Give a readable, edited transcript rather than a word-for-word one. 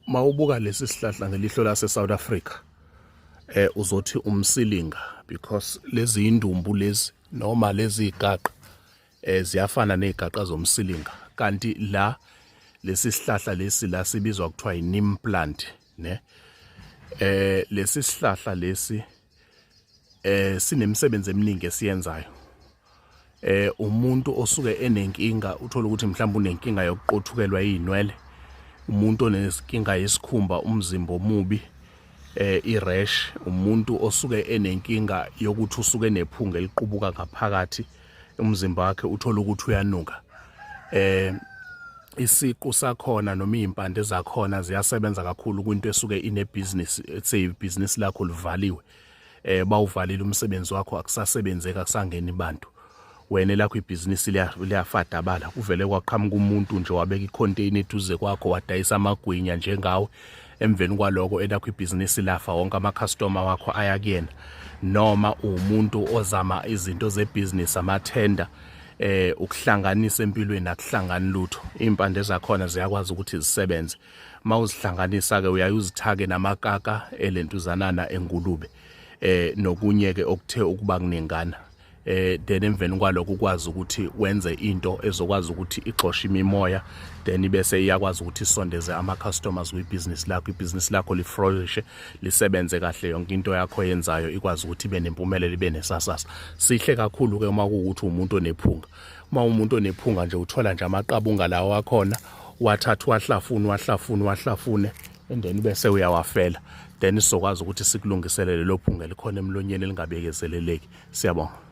Mawubuka lesi sihlahla ngelihlo lase South Africa uzothi umsilinga because lezi indumbu lezi noma lezi igaqa ziyafana nezigaqa zomsilinga kanti la lesi sihlahla lesi la sibizwa kuthiwa i-neem plant ne lesi sihlahla lesi sinemisebenzi eminingi esiyenzayo. Umuntu osuke enenkinga uthola ukuthi mhlawumbe unenkinga yokuqothukelwa izinwele, umuntu onenkinga yesikhumba, umzimba omubi, i-rash, umuntu osuke enenkinga yokuthi usuke nephunga eliqubuka ngaphakathi umzimba wakhe uthola ukuthi uyanuka. Isiqu sakhona noma izimpande zakhona ziyasebenza kakhulu kwinto esuke inebusiness ethe ibhizinisi lakho livaliwe. Bawuvalile umsebenzi wakho akusasebenzeki akusangeni bantu. Wena lakho ibhizinisi liyafadabala kuvele kwaqhamuka umuntu nje wabeka icontainer eduze kwakho wadayisa amagwinya njengawe, emveni kwaloko elakho ibhizinisi lafa wonke ama-customer wakho aya kuyena. Noma umuntu ozama izinto zebhizinisi amathenda ukuhlanganisa empilweni akuhlangani lutho, impande zakhona ziyakwazi ukuthi zisebenze. Mawuzihlanganisa ke uyayuzithake namakaka elentuzanana engulube nokunye ke okuthe ukuba kunengana. Then emveni kwaloko ukwazi ukuthi wenze into ezokwazi ukuthi ixoshe imimoya, then bese iyakwazi ukuthi isondeze ama-customers kwibhizinisi lakho, ibhizinisi lakho liflourishe, lisebenze kahle, yonke into yakho yenzayo ikwazi ukuthi ibe nempumelelo, ibe nesasasa. Sihle kakhulu ke uma kuwukuthi umuntu onephunga. Uma umuntu onephunga nje uthola nje amaqabunga lawo wakhona, wathatha wahlafune and then bese uyawafela, then sizokwazi ukuthi sikulungiselele lo phunga likhona emlonyeni elingabekezeleleki. Siyabonga.